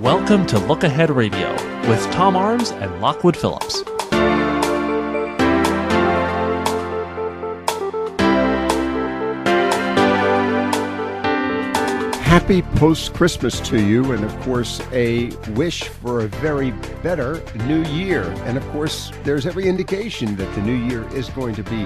Welcome to Look Ahead Radio with Tom Arms and Lockwood Phillips. Happy post-Christmas to you, and of course a wish for a very better new year. And of course there's every indication that the new year is going to be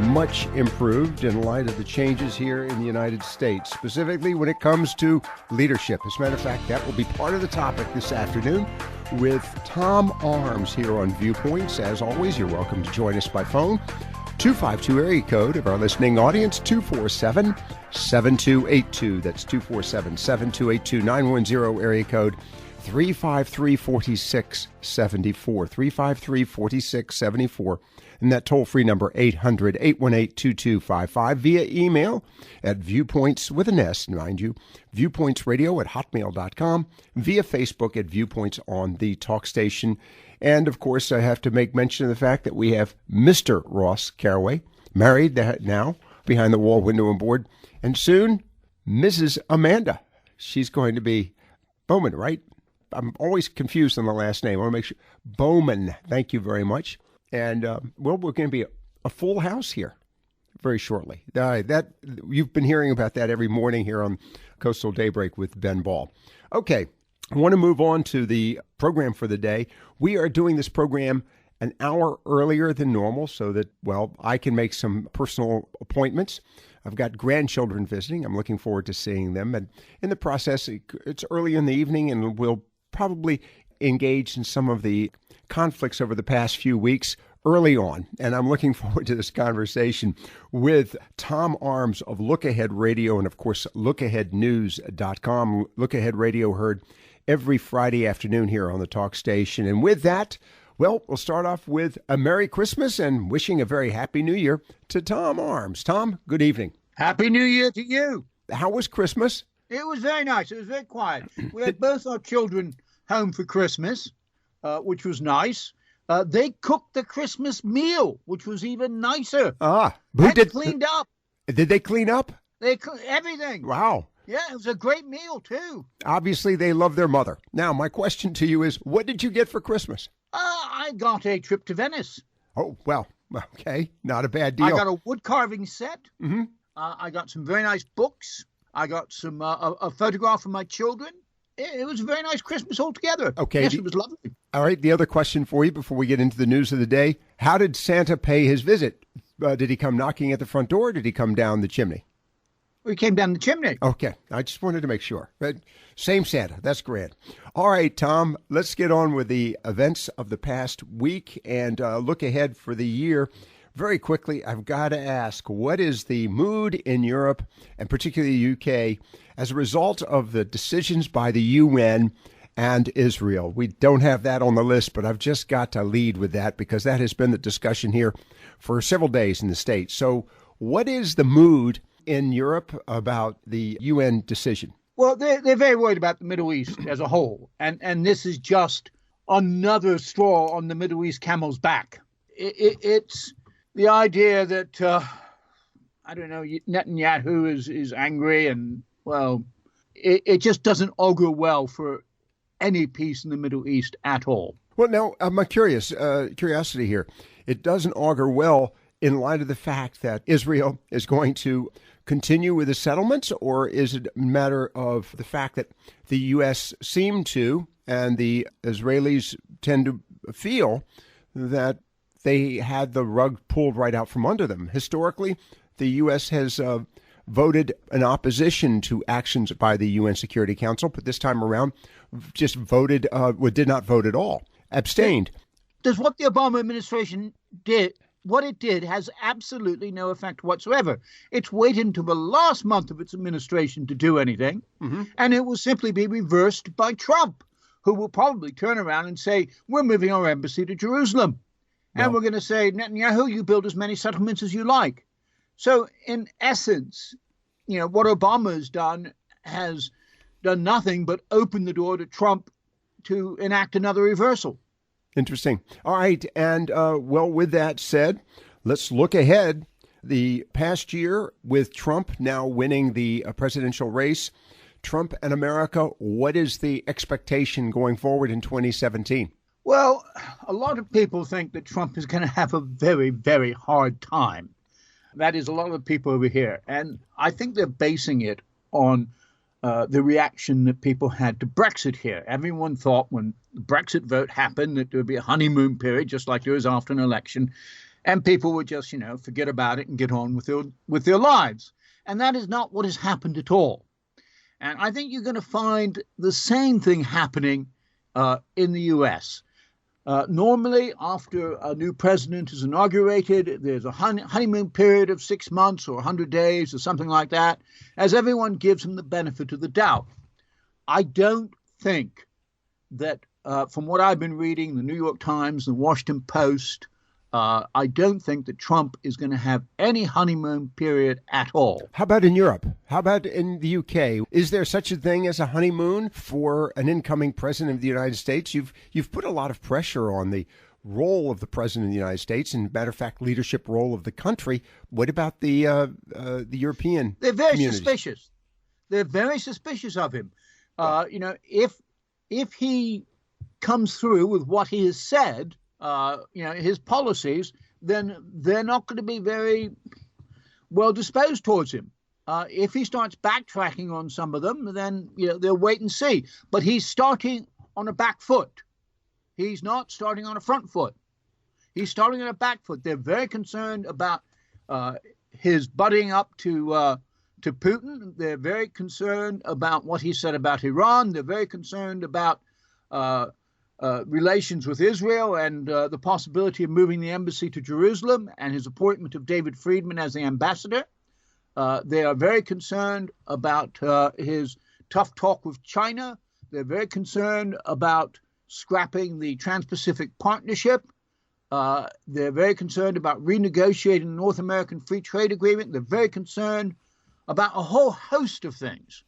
much improved in light of the changes here in the United States, specifically when it comes to leadership. As a matter of fact, that will be part of the topic this afternoon with Tom Arms here on Viewpoints. As always, you're welcome to join us by phone. 252 area code of our listening audience, 247-7282. That's 247-7282. 910 area code 353-4674. 353-4674. And that toll-free number, 800-818-2255. Via email at Viewpoints with an S, mind you, viewpointsradio@hotmail.com. Via Facebook at Viewpoints on the talk station. And, of course, I have to make mention of the fact that we have Mr. Ross Carraway, married now, behind the wall, window and board, and soon, Mrs. Amanda. She's going to be Bowman, right? I'm always confused on the last name. I want to make sure. Bowman, thank you very much. And, we're going to be a full house here very shortly. That you've been hearing about that every morning here on Coastal Daybreak with Ben Ball. Okay. I want to move on to the program for the day. We are doing this program an hour earlier than normal so that, well, I can make some personal appointments. I've got grandchildren visiting. I'm looking forward to seeing them. And in the process, it's early in the evening, and we'll probably engage in some of the conflicts over the past few weeks early on. And I'm looking forward to this conversation with Tom Arms of LookAhead Radio and, of course, LookAheadNews.com. Look Ahead Radio heard every Friday afternoon here on the talk station. And with that, well, we'll start off with a Merry Christmas and wishing a very Happy New Year to Tom Arms. Tom, good evening. Happy New Year to you. How was Christmas? It was very nice. It was very quiet. We had both our children home for Christmas, which was nice. They cooked the Christmas meal, which was even nicer. Cleaned up. Did they clean up? Everything. Wow. Yeah, it was a great meal, too. Obviously, they love their mother. Now, my question to you is, what did you get for Christmas? I got a trip to Venice. Oh, well, okay. Not a bad deal. I got a wood carving set. Mm-hmm. I got some very nice books. I got some a photograph of my children. It was a very nice Christmas altogether. Okay. Yes, it was lovely. All right, the other question for you before we get into the news of the day. How did Santa pay his visit? Did he come knocking at the front door, or did he come down the chimney? We came down the chimney. Okay. I just wanted to make sure. But same Santa. That's grand. All right, Tom, let's get on with the events of the past week and look ahead for the year. Very quickly, I've got to ask, what is the mood in Europe, and particularly the UK, as a result of the decisions by the UN and Israel? We don't have that on the list, but I've just got to lead with that because that has been the discussion here for several days in the States. So what is the mood in Europe about the UN decision? Well, they're very worried about the Middle East as a whole. And this is just another straw on the Middle East camel's back. It's the idea that, I don't know, Netanyahu is angry and, well, it just doesn't augur well for any peace in the Middle East at all. Well, now, I'm curiosity here. It doesn't augur well in light of the fact that Israel is going to continue with the settlements, or is it a matter of the fact that the U.S. seem to, and the Israelis tend to feel that they had the rug pulled right out from under them? Historically, the U.S. has voted in opposition to actions by the UN Security Council, but this time around just did not vote at all, abstained. Does what the Obama administration did, what it did has absolutely no effect whatsoever. It's waited until the last month of its administration to do anything, and it will simply be reversed by Trump, who will probably turn around and say, we're moving our embassy to Jerusalem. And we're going to say, Netanyahu, you build as many settlements as you like. So in essence, what Obama has done nothing but open the door to Trump to enact another reversal. Interesting. All right. And, with that said, let's look ahead. The past year, with Trump now winning the presidential race, Trump and America? What is the expectation going forward in 2017? Well, a lot of people think that Trump is going to have a very, very hard time. That is a lot of people over here. And I think they're basing it on the reaction that people had to Brexit here. Everyone thought when the Brexit vote happened that there would be a honeymoon period, just like there is after an election, and people would just, forget about it and get on with their lives. And that is not what has happened at all. And I think you're going to find the same thing happening in the U.S. Normally, after a new president is inaugurated, there's a honeymoon period of 6 months or 100 days or something like that, as everyone gives him the benefit of the doubt. I don't think that, from what I've been reading, the New York Times, the Washington Post, I don't think that Trump is going to have any honeymoon period at all. How about in Europe? How about in the UK? Is there such a thing as a honeymoon for an incoming president of the United States? You've put a lot of pressure on the role of the president of the United States, and matter of fact, leadership role of the country. What about the European? They're very communities? suspicious. They're very suspicious of him. If he comes through with what he has said, his policies, then they're not going to be very well disposed towards him. If he starts backtracking on some of them, then they'll wait and see. But he's starting on a back foot. He's not starting on a front foot. He's starting on a back foot. They're very concerned about his butting up to Putin. They're very concerned about what he said about Iran. They're very concerned about relations with Israel and the possibility of moving the embassy to Jerusalem and his appointment of David Friedman as the ambassador. They are very concerned about his tough talk with China. They're very concerned about scrapping the Trans-Pacific Partnership. They're very concerned about renegotiating the North American Free Trade Agreement. They're very concerned about a whole host of things.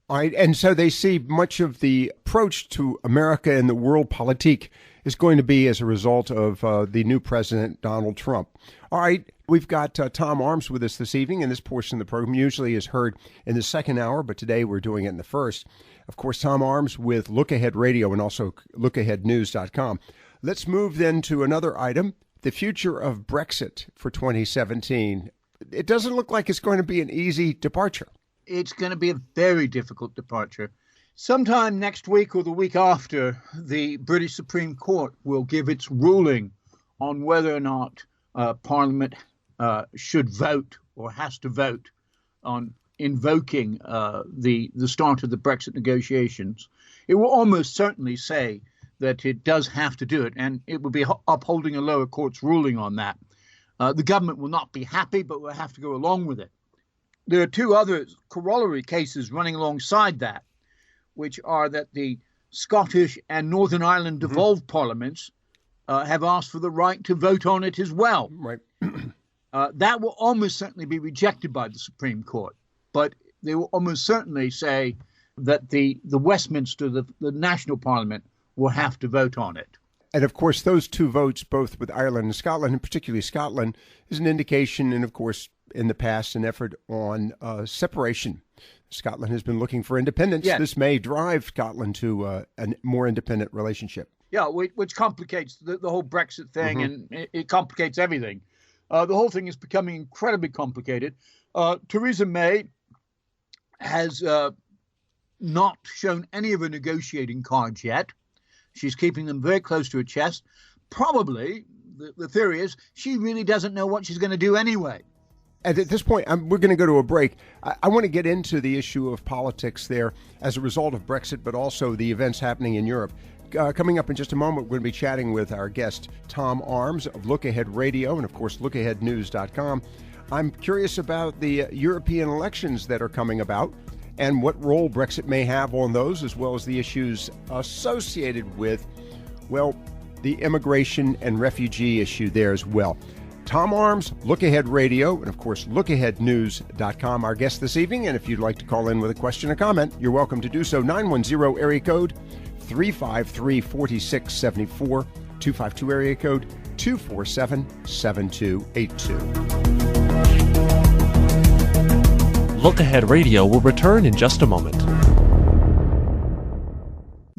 All right, and so they see much of the approach to America and the world politique is going to be as a result of the new president, Donald Trump. All right, we've got Tom Arms with us this evening, and this portion of the program usually is heard in the second hour, but today we're doing it in the first. Of course, Tom Arms with LookAhead Radio and also LookAheadNews.com. Let's move then to another item, the future of Brexit for 2017. It doesn't look like it's going to be an easy departure. It's going to be a very difficult departure. Sometime next week or the week after, the British Supreme Court will give its ruling on whether or not Parliament should vote or has to vote on invoking the start of the Brexit negotiations. It will almost certainly say that it does have to do it, and it will be upholding a lower court's ruling on that. The government will not be happy, but will have to go along with it. There are two other corollary cases running alongside that, which are that the Scottish and Northern Ireland devolved parliaments have asked for the right to vote on it as well. Right. That will almost certainly be rejected by the Supreme Court, but they will almost certainly say that the Westminster, the national parliament, will have to vote on it. And, of course, those two votes, both with Ireland and Scotland, and particularly Scotland, is an indication, and, of course, in the past, an effort on separation. Scotland has been looking for independence. Yes. This may drive Scotland to a more independent relationship. Yeah, which complicates the whole Brexit thing, and it complicates everything. The whole thing is becoming incredibly complicated. Theresa May has not shown any of her negotiating cards yet. She's keeping them very close to her chest. Probably, the theory is, she really doesn't know what she's going to do anyway. And at this point, we're going to go to a break. I want to get into the issue of politics there as a result of Brexit, but also the events happening in Europe. Coming up in just a moment, we're going to be chatting with our guest, Tom Arms of LookAhead Radio and, of course, LookAheadNews.com. I'm curious about the European elections that are coming about and what role Brexit may have on those, as well as the issues associated with, well, the immigration and refugee issue there as well. Tom Arms, LookAhead Radio, and of course, LookAheadNews.com, our guest this evening. And if you'd like to call in with a question or comment, you're welcome to do so. 910 area code 353-4674, 252 area code 247-7282. Look Ahead Radio will return in just a moment.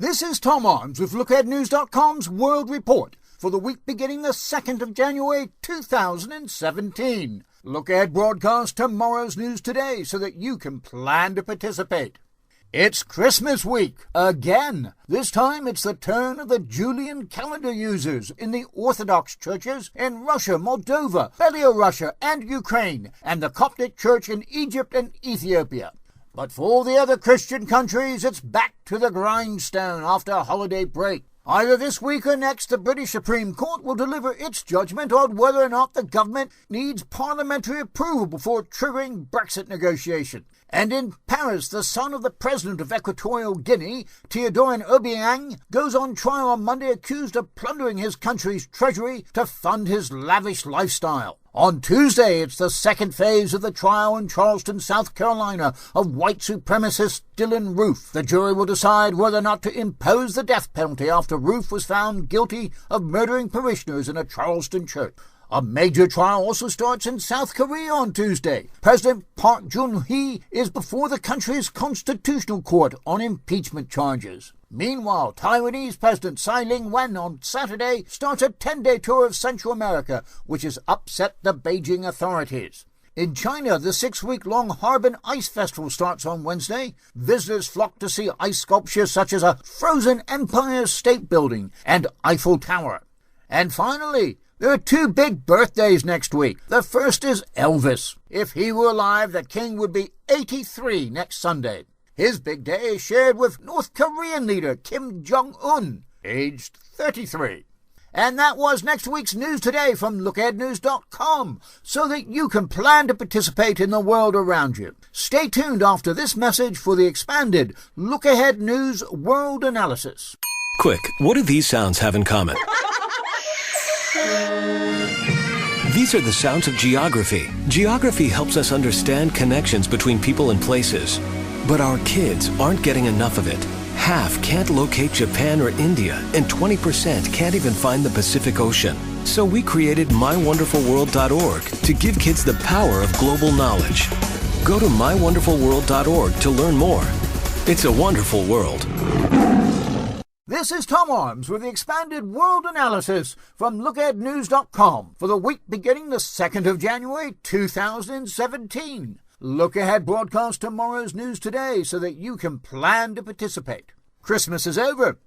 This is Tom Arms with LookAheadNews.com's World Report for the week beginning the 2nd of January 2017. Look Ahead broadcasts tomorrow's news today so that you can plan to participate. It's Christmas week again. This time it's the turn of the Julian calendar users in the Orthodox churches in Russia, Moldova, Belarus, and Ukraine, and the Coptic Church in Egypt and Ethiopia. But for all the other Christian countries, it's back to the grindstone after a holiday break. Either this week or next, the British Supreme Court will deliver its judgment on whether or not the government needs parliamentary approval before triggering Brexit negotiations. And in Paris, the son of the president of Equatorial Guinea, Teodoro Obiang, goes on trial on Monday accused of plundering his country's treasury to fund his lavish lifestyle. On Tuesday, it's the second phase of the trial in Charleston, South Carolina, of white supremacist Dylan Roof. The jury will decide whether or not to impose the death penalty after Roof was found guilty of murdering parishioners in a Charleston church. A major trial also starts in South Korea on Tuesday. President Park Geun-hye is before the country's constitutional court on impeachment charges. Meanwhile, Taiwanese President Tsai Ing-wen on Saturday starts a 10-day tour of Central America, which has upset the Beijing authorities. In China, the 6-week-long Harbin Ice Festival starts on Wednesday. Visitors flock to see ice sculptures such as a frozen Empire State Building and Eiffel Tower. And finally, there are two big birthdays next week. The first is Elvis. If he were alive, the king would be 83 next Sunday. His big day is shared with North Korean leader Kim Jong-un, aged 33. And that was next week's News Today from LookAheadNews.com, so that you can plan to participate in the world around you. Stay tuned after this message for the expanded Look Ahead News World Analysis. Quick, what do these sounds have in common? These are the sounds of geography. Geography helps us understand connections between people and places. But our kids aren't getting enough of it. Half can't locate Japan or India, and 20% can't even find the Pacific Ocean. So we created MyWonderfulWorld.org to give kids the power of global knowledge. Go to MyWonderfulWorld.org to learn more. It's a wonderful world. This is Tom Arms with the expanded world analysis from LookAheadNews.com for the week beginning the 2nd of January 2017. Look Ahead broadcasts tomorrow's news today so that you can plan to participate. Christmas is over.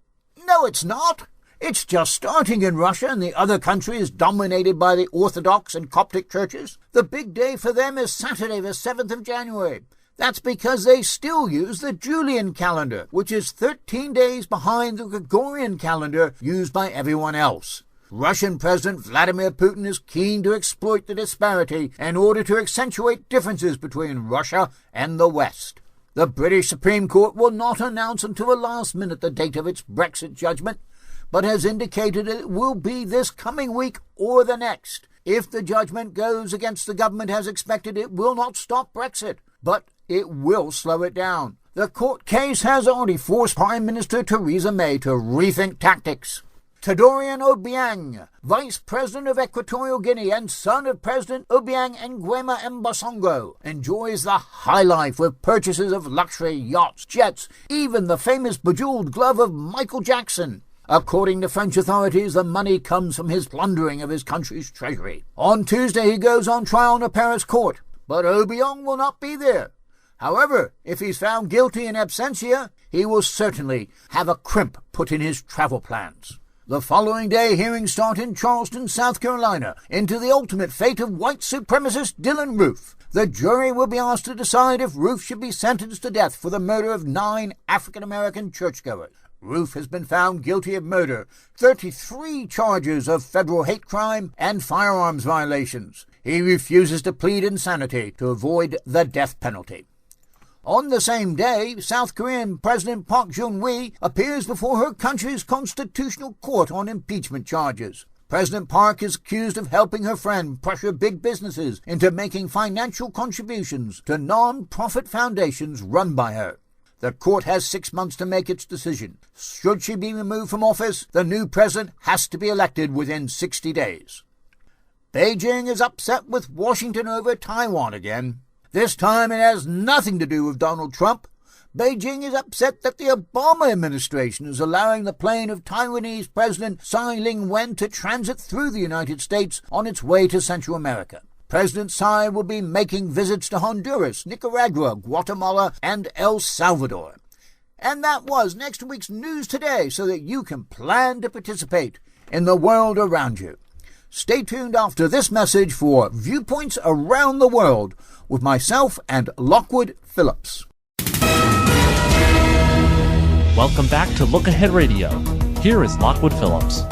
No, it's not. It's just starting in Russia and the other countries dominated by the Orthodox and Coptic churches. The big day for them is Saturday, the 7th of January. That's because they still use the Julian calendar, which is 13 days behind the Gregorian calendar used by everyone else. Russian President Vladimir Putin is keen to exploit the disparity in order to accentuate differences between Russia and the West. The British Supreme Court will not announce until the last minute the date of its Brexit judgment, but has indicated it will be this coming week or the next. If the judgment goes against the government as expected, it will not stop Brexit, but it will slow it down. The court case has already forced Prime Minister Theresa May to rethink tactics. Teodoro Obiang, Vice President of Equatorial Guinea and son of President Obiang Nguema Mbasongo, enjoys the high life with purchases of luxury yachts, jets, even the famous bejeweled glove of Michael Jackson. According to French authorities, the money comes from his plundering of his country's treasury. On Tuesday, he goes on trial in a Paris court, but Obiang will not be there. However, if he's found guilty in absentia, he will certainly have a crimp put in his travel plans. The following day, hearings start in Charleston, South Carolina, into the ultimate fate of white supremacist Dylan Roof. The jury will be asked to decide if Roof should be sentenced to death for the murder of 9 African-American churchgoers. Roof has been found guilty of murder, 33 charges of federal hate crime, and firearms violations. He refuses to plead insanity to avoid the death penalty. On the same day, South Korean President Park Geun-hye appears before her country's constitutional court on impeachment charges. President Park is accused of helping her friend pressure big businesses into making financial contributions to non-profit foundations run by her. The court has 6 months to make its decision. Should she be removed from office, the new president has to be elected within 60 days. Beijing is upset with Washington over Taiwan again. This time it has nothing to do with Donald Trump. Beijing is upset that the Obama administration is allowing the plane of Taiwanese President Tsai Ing-wen to transit through the United States on its way to Central America. President Tsai will be making visits to Honduras, Nicaragua, Guatemala, and El Salvador. And that was next week's News Today, so that you can plan to participate in the world around you. Stay tuned after this message for Viewpoints Around the World with myself and Lockwood Phillips. Welcome back to Look Ahead Radio. Here is Lockwood Phillips.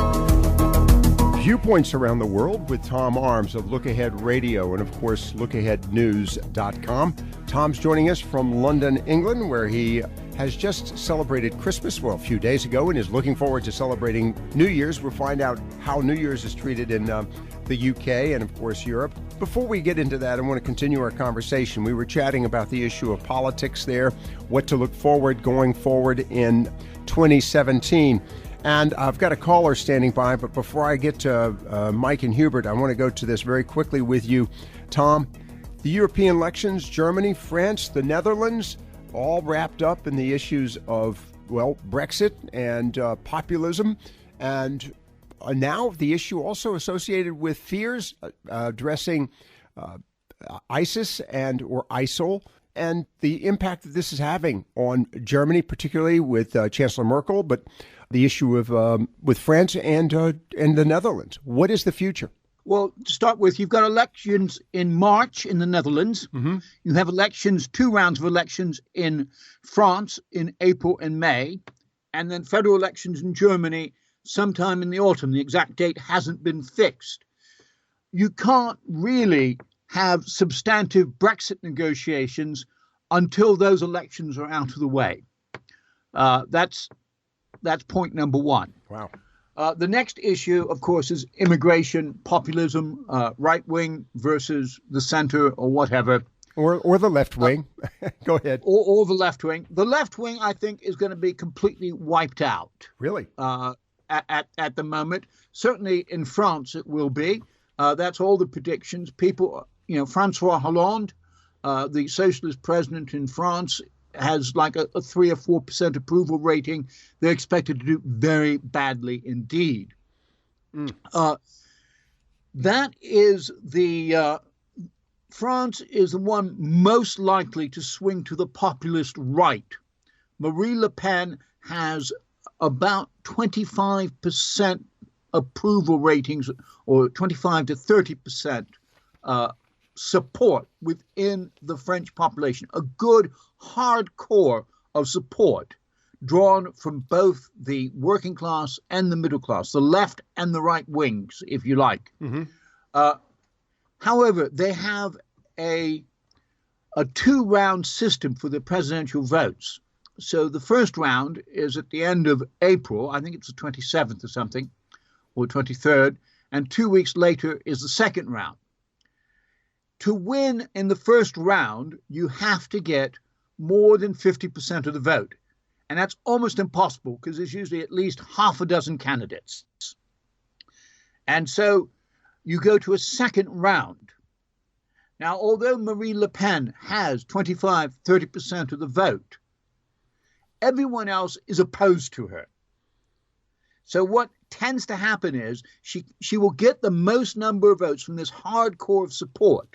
Viewpoints Around the World with Tom Arms of Look Ahead Radio and, of course, LookAheadNews.com. Tom's joining us from London, England, where he has just celebrated Christmas, a few days ago, and is looking forward to celebrating New Year's. We'll find out how New Year's is treated in the UK and, of course, Europe. Before we get into that, I want to continue our conversation. We were chatting about the issue of politics there, what to look going forward in 2017. And I've got a caller standing by, but before I get to Mike and Hubert, I want to go to this very quickly with you. Tom, the European elections, Germany, France, the Netherlands, all wrapped up in the issues of, Brexit and populism. And now the issue also associated with fears addressing ISIS or ISIL, and the impact that this is having on Germany, particularly with Chancellor Merkel, but the issue of with France and the Netherlands. What is the future? Well, to start with, you've got elections in March in the Netherlands. Mm-hmm. You have elections, 2 rounds of elections in France in April and May, and then federal elections in Germany sometime in the autumn. The exact date hasn't been fixed. You can't really have substantive Brexit negotiations until those elections are out of the way. That's point number one. Wow. The next issue, of course, is immigration, populism, right wing versus the center or whatever. Or the left wing. Go ahead. Or the left wing. The left wing, I think, is going to be completely wiped out. Really? At the moment. Certainly in France it will be. That's all the predictions. People, Francois Hollande, the socialist president in France, has like a 3 or 4% approval rating. They're expected to do very badly indeed. That is France is the one most likely to swing to the populist right. Marine Le Pen has about 25% approval ratings, or 25 to 30% support within the French population. A good hard core of support drawn from both the working class and the middle class, the left and the right wings, if you like. Mm-hmm. However, they have a 2-round system for the presidential votes. So the first round is at the end of April. I think it's the 27th or something, or 23rd. And 2 weeks later is the second round. To win in the first round, you have to get more than 50% of the vote. And that's almost impossible because there's usually at least half a dozen candidates. And so you go to a second round. Now, although Marine Le Pen has 25, 30% of the vote, everyone else is opposed to her. So what tends to happen is she will get the most number of votes from this hardcore of support.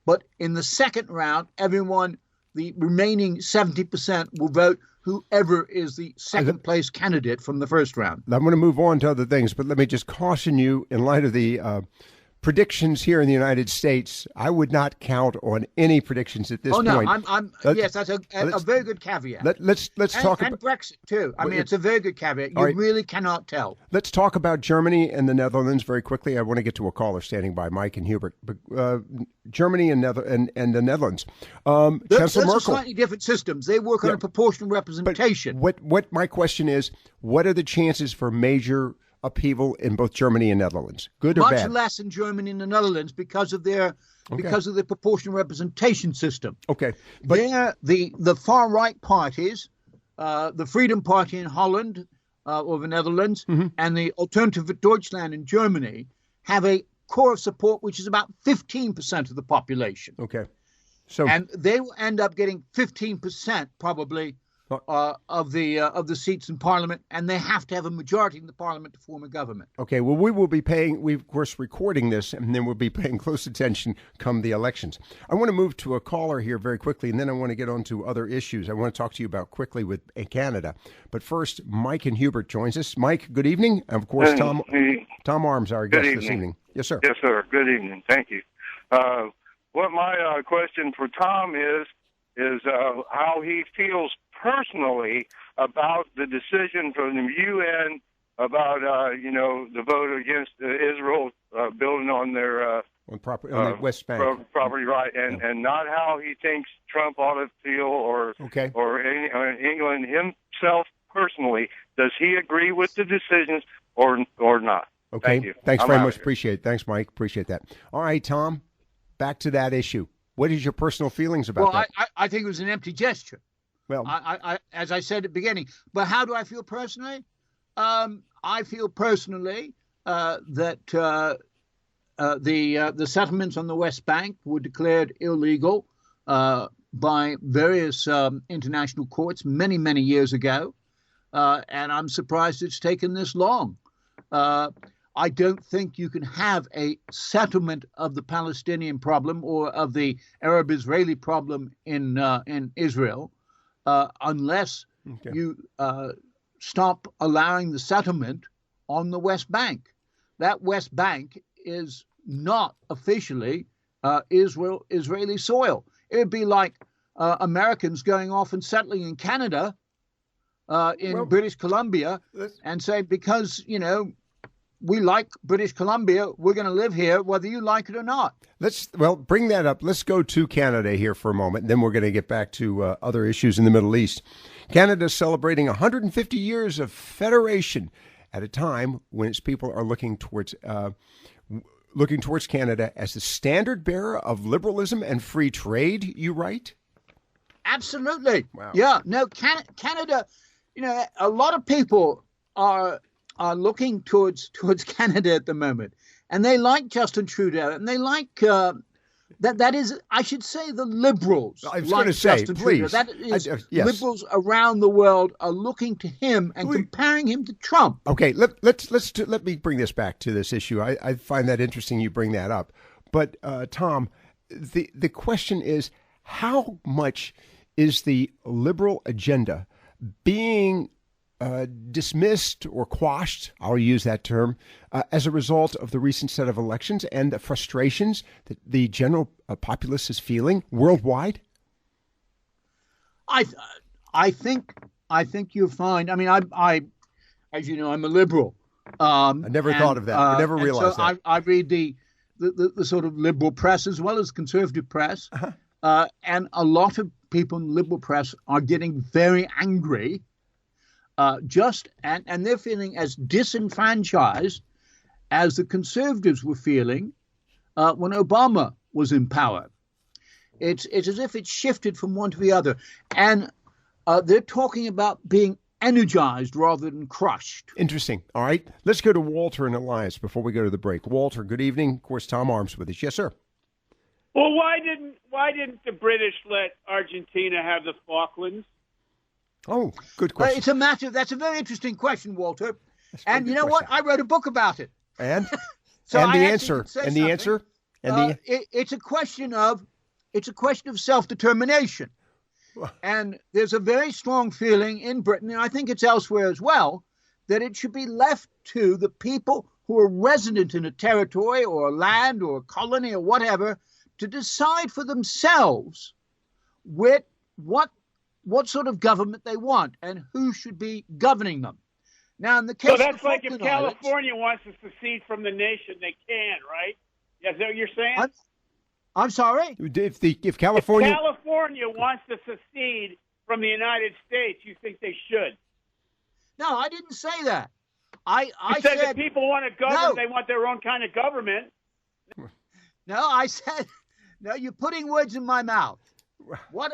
But in the second round, the remaining 70% will vote whoever is the second place candidate from the first round. I'm going to move on to other things, but let me just caution you in light of the predictions here in the United States. I would not count on any predictions at this point. Yes, that's a very good caveat. Let's talk about Brexit too. I mean, it's a very good caveat. You really cannot tell. Let's talk about Germany and the Netherlands very quickly. I want to get to a caller standing by, Mike and Hubert. But Germany and the Netherlands. Chancellor Merkel. Those are slightly different systems. They work on a proportional representation. But what my question is, what are the chances for major upheaval in both Germany and Netherlands? Good or bad? Much less in Germany and the Netherlands because of their proportional representation system. Okay. But the far right parties, the Freedom Party in Holland or the Netherlands, mm-hmm. and the Alternative for Deutschland in Germany have a core of support which is about 15% of the population. Okay. And they will end up getting 15% probably of the seats in Parliament, and they have to have a majority in the Parliament to form a government. Okay, well, we will be paying, we of course recording this, and then we'll be paying close attention come the elections. I want to move to a caller here very quickly, and then I want to get on to other issues I want to talk to you about quickly with Canada. But first, Mike and Hubert joins us. Mike, good evening. And of course, Tom Arms, our guest this evening. Yes, sir. Yes, sir. Good evening. Thank you. What my question for Tom is how he feels personally about the decision from the UN about the vote against Israel building on their on the West Bank property right, and not how he thinks Trump ought to feel or England himself personally. Does he agree with the decisions or not? Okay. Thank you. Thanks very much. Appreciate it. Thanks, Mike. Appreciate that. All right, Tom. Back to that issue. What is your personal feelings about that? I think it was an empty gesture. Well, I as I said at the beginning. But how do I feel personally? I feel personally that the settlements on the West Bank were declared illegal by various international courts many, many years ago, and I'm surprised it's taken this long. I don't think you can have a settlement of the Palestinian problem or of the Arab-Israeli problem in Israel unless you stop allowing the settlement on the West Bank. That West Bank is not officially Israeli soil. It would be like Americans going off and settling in Canada, British Columbia, and say, because, we like British Columbia, we're going to live here whether you like it or not. Bring that up. Let's go to Canada here for a moment, and then we're going to get back to other issues in the Middle East. Canada is celebrating 150 years of federation at a time when its people are looking towards Canada as the standard bearer of liberalism and free trade, you write? Absolutely. Wow. Yeah. No, Canada, a lot of people are looking towards Canada at the moment, and they like Justin Trudeau, and they like that is, I should say, the liberals. I was going to say, Justin please. Trudeau. That is, yes. Liberals around the world are looking to him and comparing him to Trump. Okay, let me bring this back to this issue. I find that interesting. You bring that up, but Tom, the question is, how much is the liberal agenda being dismissed or quashed, I'll use that term, as a result of the recent set of elections and the frustrations that the general populace is feeling worldwide? I think you'll find. I mean, I as you know, I'm a liberal. I never thought of that. I never realized that. I read the sort of liberal press as well as conservative press, and a lot of people in the liberal press are getting very angry. And they're feeling as disenfranchised as the conservatives were feeling when Obama was in power. It's as if it's shifted from one to the other, and they're talking about being energized rather than crushed. Interesting. All right, let's go to Walter in Alliance before we go to the break. Walter, good evening. Of course, Tom Arms with us. Yes, sir. Well, why didn't the British let Argentina have the Falklands? Oh, good question. That's a very interesting question, Walter. And you know what? I wrote a book about it. And? So and the I answer. And the answer? It's a question of self-determination. And there's a very strong feeling in Britain, and I think it's elsewhere as well, that it should be left to the people who are resident in a territory or a land or a colony or whatever to decide for themselves what sort of government they want and who should be governing them. Now, in the case so that's of like if Falkland California Islands, wants to secede from the nation, they can, right? Is that what you're saying? I'm sorry? If California... If California wants to secede from the United States, you think they should? No, I didn't say that. I said that people want to govern, no. They want their own kind of government. No, I said, no, you're putting words in my mouth. What?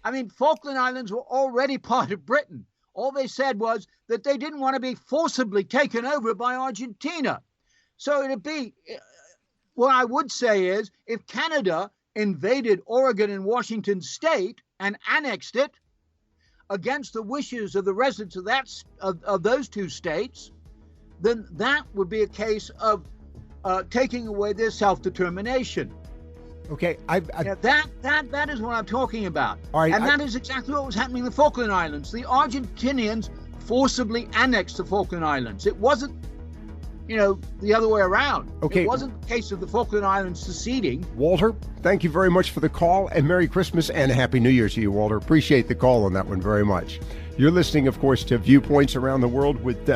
I mean, Falkland Islands were already part of Britain. All they said was that they didn't want to be forcibly taken over by Argentina. So it'd be, what I would say is, if Canada invaded Oregon and Washington state and annexed it against the wishes of the residents of those two states, then that would be a case of taking away their self-determination. Okay, that is what I'm talking about. All right, and that is exactly what was happening in the Falkland Islands. The Argentinians forcibly annexed the Falkland Islands. It wasn't, the other way around. Okay. It wasn't the case of the Falkland Islands seceding. Walter, thank you very much for the call, and Merry Christmas and Happy New Year to you, Walter. Appreciate the call on that one very much. You're listening, of course, to Viewpoints Around the World with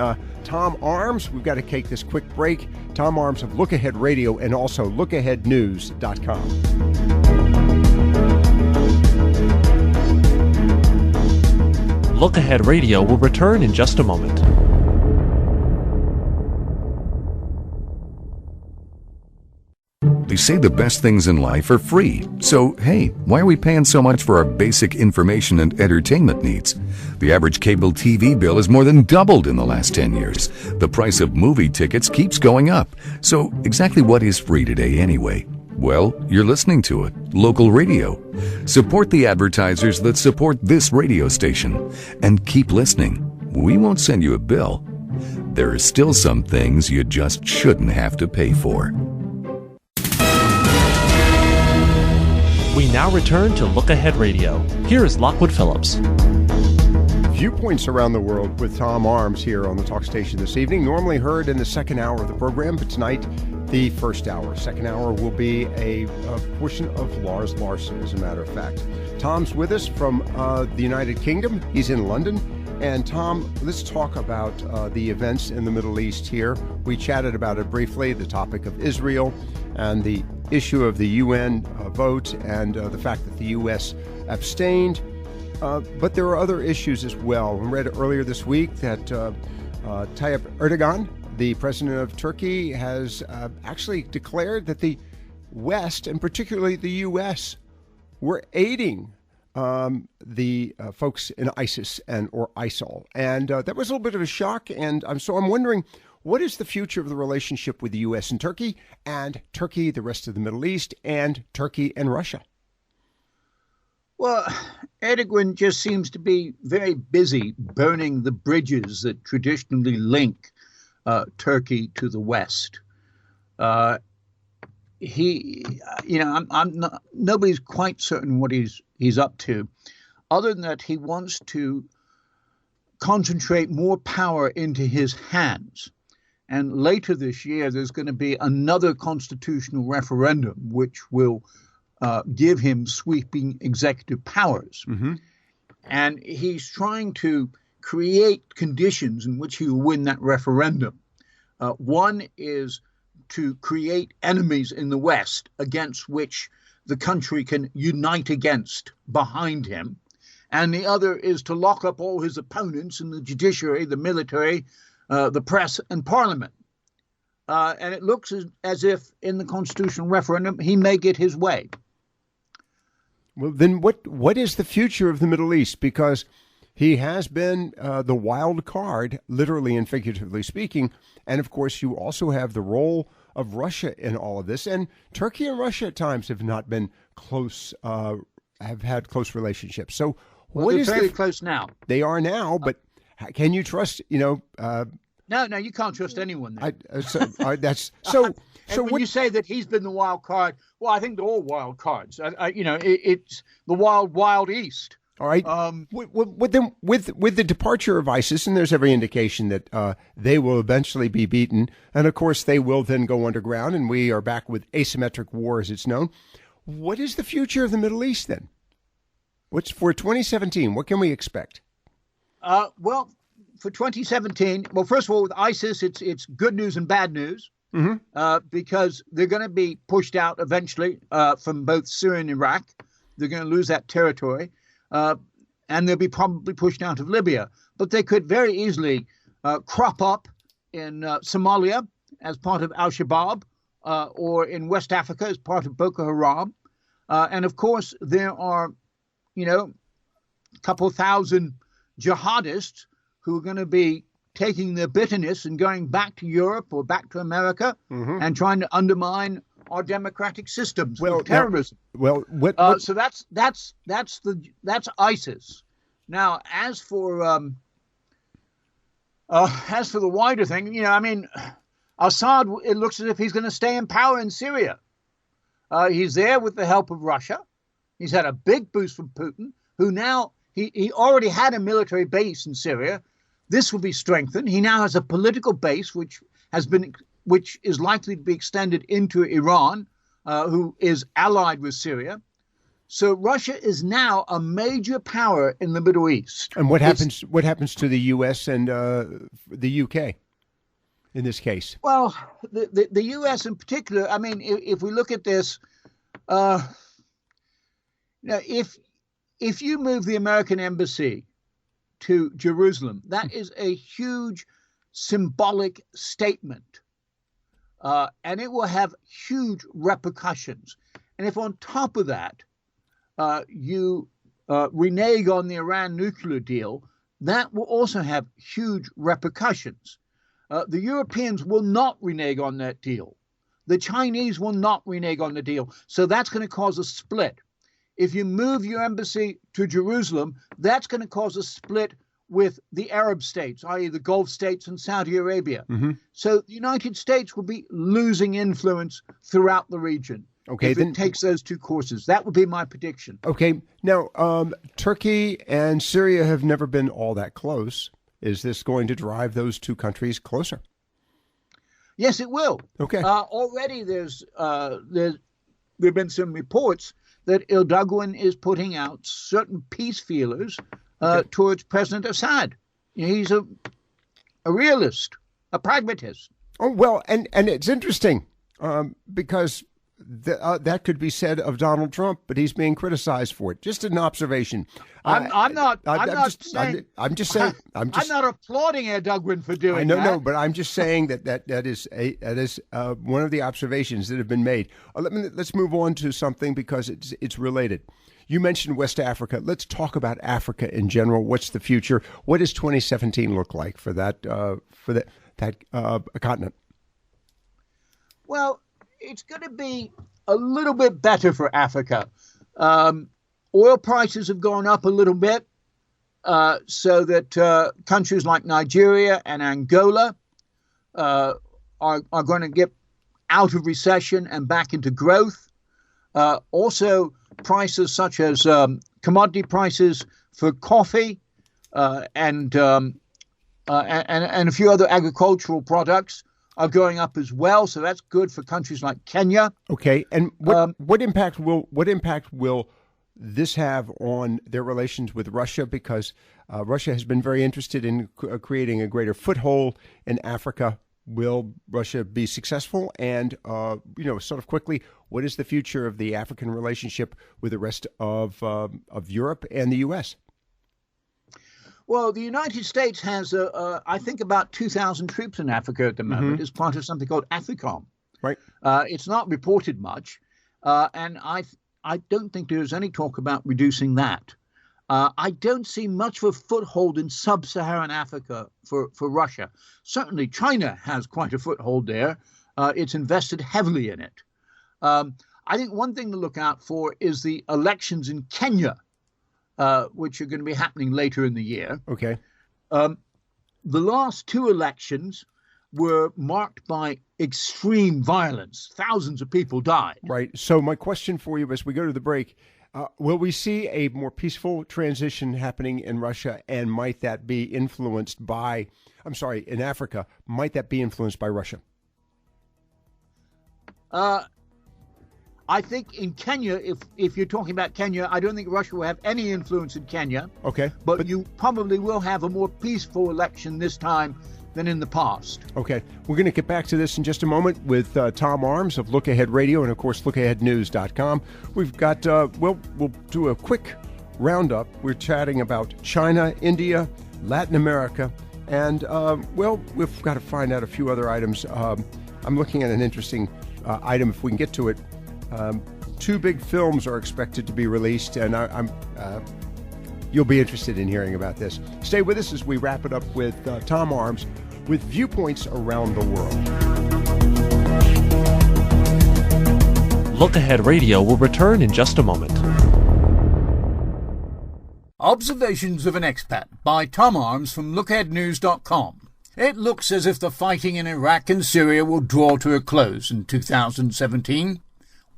Tom Arms. We've got to take this quick break. Tom Arms of Look Ahead Radio and also LookAheadNews.com. Look Ahead Radio will return in just a moment. They say the best things in life are free. So, hey, why are we paying so much for our basic information and entertainment needs? The average cable TV bill has more than doubled in the last 10 years. The price of movie tickets keeps going up. So, exactly what is free today anyway? Well, you're listening to it. Local radio. Support the advertisers that support this radio station. And keep listening. We won't send you a bill. There are still some things you just shouldn't have to pay for. We now return to Look Ahead Radio. Here is Lockwood Phillips. Viewpoints Around the World with Tom Arms here on the talk station this evening. Normally heard in the second hour of the program, but tonight, the first hour. Second hour will be a portion of Lars Larson, as a matter of fact. Tom's with us from the United Kingdom. He's in London. And Tom, let's talk about the events in the Middle East here. We chatted about it briefly, the topic of Israel and the issue of the UN vote and the fact that the U.S. abstained. But there are other issues as well. We read earlier this week that Tayyip Erdogan, the president of Turkey, has actually declared that the West, and particularly the U.S., were aiding the folks in ISIS or ISIL. And that was a little bit of a shock. And so I'm wondering, what is the future of the relationship with the U.S. and Turkey, the rest of the Middle East, and Turkey and Russia? Well, Erdogan just seems to be very busy burning the bridges that traditionally link Turkey to the West. Nobody's quite certain what he's up to, other than that he wants to concentrate more power into his hands. And later this year, there's going to be another constitutional referendum, which will give him sweeping executive powers. Mm-hmm. And he's trying to create conditions in which he will win that referendum. One is to create enemies in the West against which the country can unite against behind him. And the other is to lock up all his opponents in the judiciary, the military, the press, and parliament. And it looks as if in the constitutional referendum, he may get his way. Well, then what is the future of the Middle East? Because he has been the wild card, literally and figuratively speaking. And, of course, you also have the role of Russia in all of this. And Turkey and Russia at times have not been close, have had close relationships. So they're very close now. They are now, but can you trust, No, you can't trust anyone. So when you say that he's been the wild card, well, I think they're all wild cards. It's the wild East. All right. With the departure of ISIS, and there's every indication that they will eventually be beaten, and of course they will then go underground, and we are back with asymmetric war as it's known. What is the future of the Middle East then? What's for 2017? What can we expect? Well, for 2017, well, first of all, with ISIS, it's good news and bad news. Mm-hmm. Because they're going to be pushed out eventually from both Syria and Iraq. They're going to lose that territory. And they'll be probably pushed out of Libya. But they could very easily crop up in Somalia as part of Al-Shabaab or in West Africa as part of Boko Haram. And, of course, there are, a couple thousand jihadists who are going to be taking their bitterness and going back to Europe or back to America mm-hmm. and trying to undermine our democratic systems with terrorism. So that's ISIS. Now, as for the wider thing, Assad, it looks as if he's going to stay in power in Syria. He's there with the help of Russia. He's had a big boost from Putin, who now he already had a military base in Syria. This will be strengthened. He now has a political base which is likely to be extended into Iran, who is allied with Syria. So Russia is now a major power in the Middle East. And what happens to the U.S. and the UK in this case? Well, the U.S. in particular, if we look at this, if you move the American embassy to Jerusalem, that is a huge symbolic statement, and it will have huge repercussions. And if on top of that you renege on the Iran nuclear deal, that will also have huge repercussions. The Europeans will not renege on that deal. The Chinese will not renege on the deal. So that's going to cause a split. If you move your embassy to Jerusalem, that's going to cause a split with the Arab states, i.e. the Gulf states and Saudi Arabia. Mm-hmm. So the United States will be losing influence throughout the region. Okay, if it takes those two courses. That would be my prediction. Okay. Now, Turkey and Syria have never been all that close. Is this going to drive those two countries closer? Yes, it will. Okay. Already there have been some reports that Erdogan is putting out certain peace feelers towards President Assad. He's a realist, a pragmatist. Oh, well, and it's interesting because that could be said of Donald Trump, but he's being criticized for it. Just an observation. I'm not applauding Erdogan for doing that. No, but I'm just saying that is one of the observations that have been made. Let's move on to something because it's related. You mentioned West Africa. Let's talk about Africa in general. What's the future? What does 2017 look like for that continent? Well, it's going to be a little bit better for Africa. Oil prices have gone up a little bit, so that countries like Nigeria and Angola are going to get out of recession and back into growth. Also, prices such as commodity prices for coffee and a few other agricultural products are going up as well, so that's good for countries like Kenya. Okay, and what impact will this have on their relations with Russia? Because Russia has been very interested in creating a greater foothold in Africa. Will Russia be successful? And sort of quickly, what is the future of the African relationship with the rest of Europe and the U.S.? Well, the United States has, I think, about 2,000 troops in Africa at the moment as part of something called AFRICOM. Right. It's not reported much, and I don't think there's any talk about reducing that. I don't see much of a foothold in sub-Saharan Africa for Russia. Certainly, China has quite a foothold there. It's invested heavily in it. I think one thing to look out for is the elections in Kenya, which are going to be happening later in the year. Okay. The last two elections were marked by extreme violence. Thousands of people died. Right. So my question for you as we go to the break, will we see a more peaceful transition happening in Russia, and might that be influenced by, in Africa, might that be influenced by Russia? I think in Kenya, if you're talking about Kenya, I don't think Russia will have any influence in Kenya. Okay. But you probably will have a more peaceful election this time than in the past. Okay. We're going to get back to this in just a moment with Tom Arms of Look Ahead Radio and, of course, LookAheadNews.com. We've got, we'll do a quick roundup. We're chatting about China, India, Latin America, and, we've got to find out a few other items. I'm looking at an interesting item, if we can get to it. Two big films are expected to be released, and you'll be interested in hearing about this. Stay with us as we wrap it up with Tom Arms with viewpoints around the world. Look Ahead Radio will return in just a moment. Observations of an Expat by Tom Arms from LookAheadNews.com. It looks as if the fighting in Iraq and Syria will draw to a close in 2017.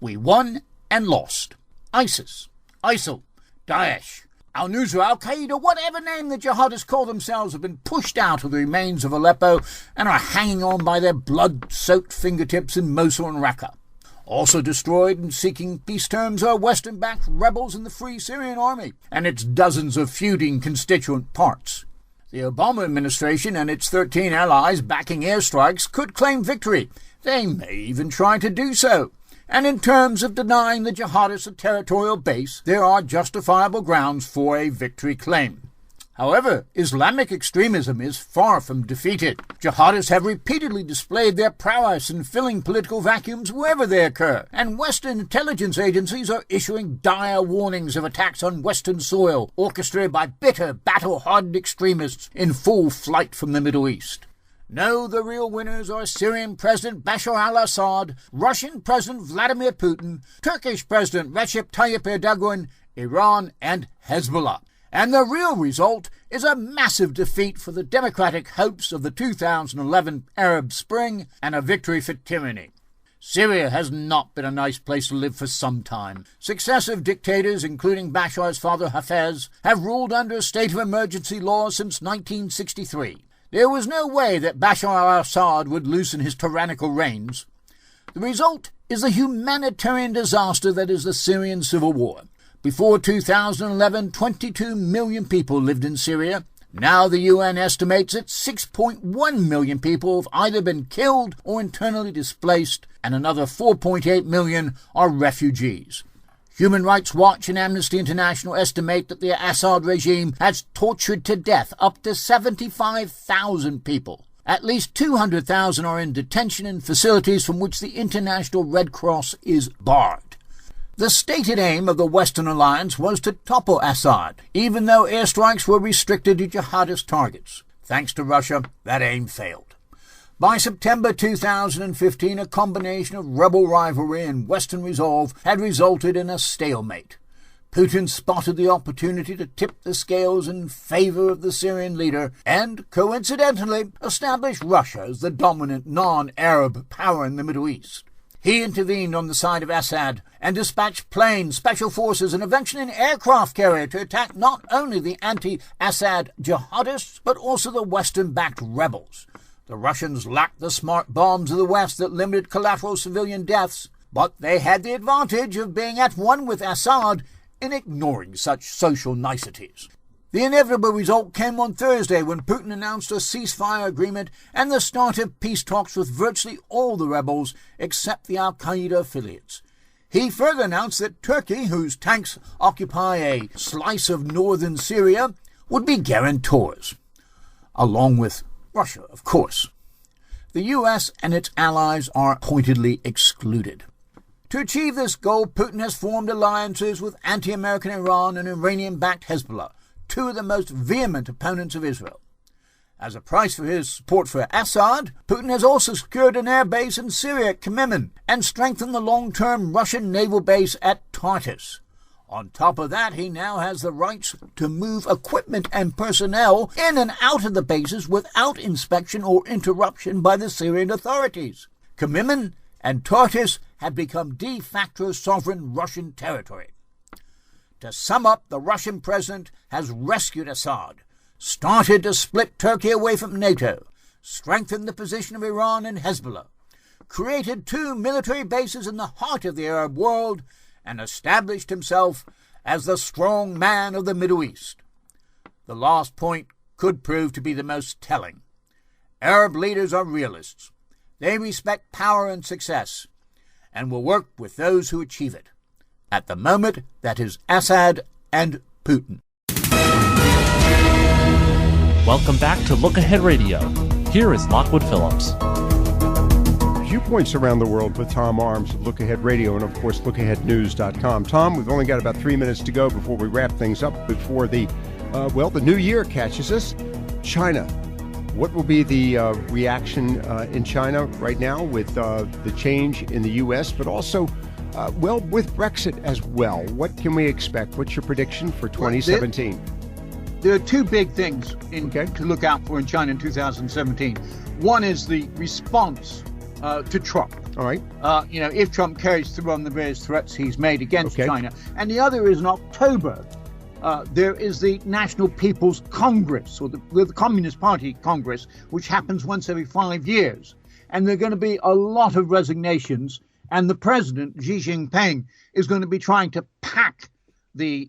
We won and lost. ISIS, ISIL, Daesh, Al-Nusra, Al-Qaeda, whatever name the jihadists call themselves, have been pushed out of the remains of Aleppo and are hanging on by their blood-soaked fingertips in Mosul and Raqqa. Also destroyed and seeking peace terms are Western-backed rebels in the Free Syrian Army and its dozens of feuding constituent parts. The Obama administration and its 13 allies backing airstrikes could claim victory. They may even try to do so. And in terms of denying the jihadists a territorial base, there are justifiable grounds for a victory claim. However, Islamic extremism is far from defeated. Jihadists have repeatedly displayed their prowess in filling political vacuums wherever they occur, and Western intelligence agencies are issuing dire warnings of attacks on Western soil, orchestrated by bitter, battle-hardened extremists in full flight from the Middle East. No, the real winners are Syrian President Bashar al-Assad, Russian President Vladimir Putin, Turkish President Recep Tayyip Erdogan, Iran, and Hezbollah. And the real result is a massive defeat for the democratic hopes of the 2011 Arab Spring and a victory for tyranny. Syria has not been a nice place to live for some time. Successive dictators, including Bashar's father Hafez, have ruled under a state of emergency law since 1963. There was no way that Bashar al-Assad would loosen his tyrannical reins. The result is the humanitarian disaster that is the Syrian civil war. Before 2011, 22 million people lived in Syria. Now the UN estimates that 6.1 million people have either been killed or internally displaced, and another 4.8 million are refugees. Human Rights Watch and Amnesty International estimate that the Assad regime has tortured to death up to 75,000 people. At least 200,000 are in detention in facilities from which the International Red Cross is barred. The stated aim of the Western alliance was to topple Assad, even though airstrikes were restricted to jihadist targets. Thanks to Russia, that aim failed. By September 2015, a combination of rebel rivalry and Western resolve had resulted in a stalemate. Putin spotted the opportunity to tip the scales in favor of the Syrian leader and, coincidentally, established Russia as the dominant non-Arab power in the Middle East. He intervened on the side of Assad and dispatched planes, special forces, and eventually an aircraft carrier to attack not only the anti-Assad jihadists, but also the Western-backed rebels. The Russians lacked the smart bombs of the West that limited collateral civilian deaths, but they had the advantage of being at one with Assad in ignoring such social niceties. The inevitable result came on Thursday when Putin announced a ceasefire agreement and the start of peace talks with virtually all the rebels except the Al-Qaeda affiliates. He further announced that Turkey, whose tanks occupy a slice of northern Syria, would be guarantors, along with Russia, of course. The U.S. and its allies are pointedly excluded. To achieve this goal, Putin has formed alliances with anti-American Iran and Iranian-backed Hezbollah, two of the most vehement opponents of Israel. As a price for his support for Assad, Putin has also secured an air base in Syria at Khmeimim and strengthened the long-term Russian naval base at Tartus. On top of that, he now has the rights to move equipment and personnel in and out of the bases without inspection or interruption by the Syrian authorities. Khmeimim and Tartus have become de facto sovereign Russian territory. To sum up, the Russian president has rescued Assad, started to split Turkey away from NATO, strengthened the position of Iran and Hezbollah, created two military bases in the heart of the Arab world, and established himself as the strong man of the Middle East. The last point could prove to be the most telling. Arab leaders are realists. They respect power and success, and will work with those who achieve it. At the moment, that is Assad and Putin. Welcome back to Look Ahead Radio. Here is Lockwood Phillips. Viewpoints around the world with Tom Arms of Look Ahead Radio and, of course, LookAheadNews.com. Tom, we've only got about 3 minutes to go before we wrap things up before the new year catches us. China. What will be the reaction in China right now with the change in the U.S., but also Well, with Brexit as well, what can we expect? What's your prediction for 2017? There are two big things to look out for in China in 2017. One is the response to Trump. All right. If Trump carries through on the various threats he's made against China. And the other is in October, there is the National People's Congress, or the Communist Party Congress, which happens once every 5 years. And there are going to be a lot of resignations. And the president, Xi Jinping, is going to be trying to pack the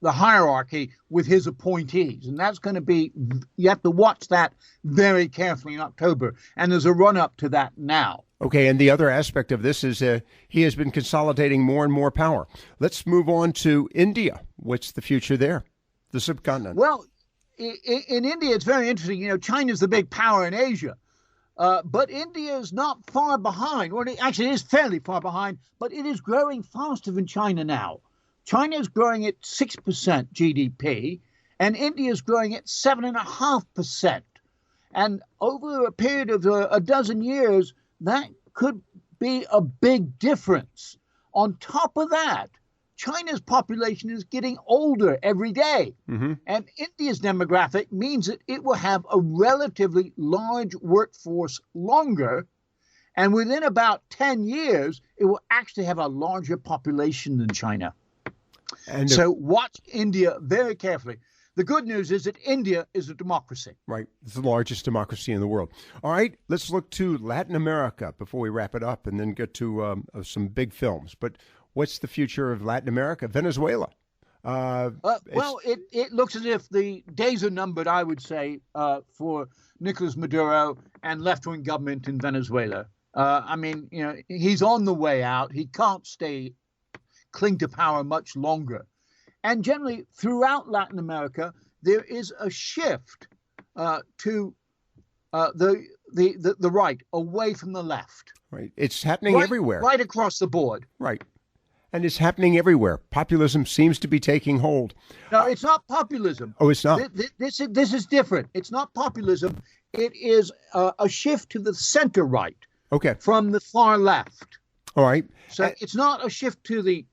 hierarchy with his appointees. And that's going to be, you have to watch that very carefully in October. And there's a run-up to that now. Okay, and the other aspect of this is he has been consolidating more and more power. Let's move on to India. What's the future there, the subcontinent? Well, in India, it's very interesting. China's the big power in Asia. But India is not far behind. Well, actually, it is fairly far behind, but it is growing faster than China now. China is growing at 6% GDP, and India is growing at 7.5%. And over a period of a dozen years, that could be a big difference. On top of that, China's population is getting older every day. Mm-hmm. And India's demographic means that it will have a relatively large workforce longer. And within about 10 years, it will actually have a larger population than China. And so watch India very carefully. The good news is that India is a democracy. Right. It's the largest democracy in the world. All right. Let's look to Latin America before we wrap it up and then get to some big films. But what's the future of Latin America? Venezuela. It looks as if the days are numbered, I would say, for Nicolas Maduro and left-wing government in Venezuela. He's on the way out. He can't cling to power much longer. And generally, throughout Latin America, there is a shift to the right, away from the left. Right. It's happening everywhere. Right across the board. Right. And it's happening everywhere. Populism seems to be taking hold. No, it's not populism. Oh, it's not? This is different. It's not populism. It is a shift to the center right. Okay. From the far left. All right. So it's not a shift to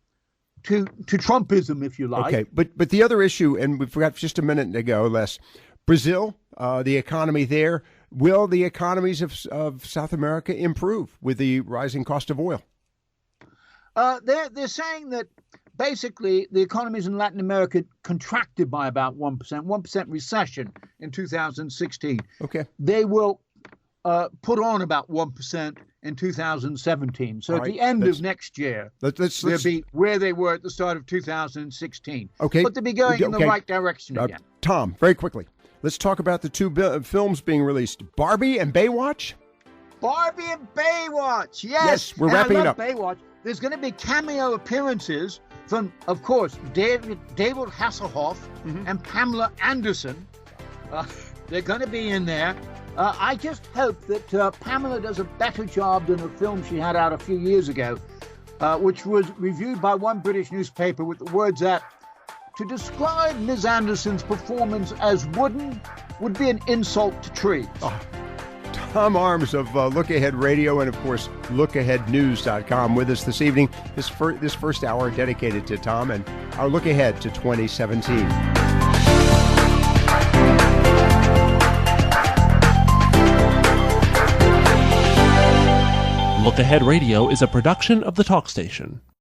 Trumpism, if you like. Okay, but the other issue, and we've got just a minute to go, Les. Brazil, the economy there. Will the economies of South America improve with the rising cost of oil? They're saying that basically the economies in Latin America contracted by about 1% recession in 2016. Okay. They will put on about 1% in 2017. So at the end of next year, they'll be where they were at the start of 2016. Okay. But they'll be going in the right direction again. Tom, very quickly, let's talk about the two films being released, Barbie and Baywatch. Barbie and Baywatch, yes. We're wrapping it up. Baywatch. There's going to be cameo appearances from, of course, David Hasselhoff and Pamela Anderson. They're going to be in there. I just hope that Pamela does a better job than a film she had out a few years ago, which was reviewed by one British newspaper with the words that to describe Ms. Anderson's performance as wooden would be an insult to trees. Tom Arms of Look Ahead Radio and, of course, LookAheadNews.com with us this evening. This first hour dedicated to Tom and our look ahead to 2017. Look Ahead Radio is a production of the Talk Station.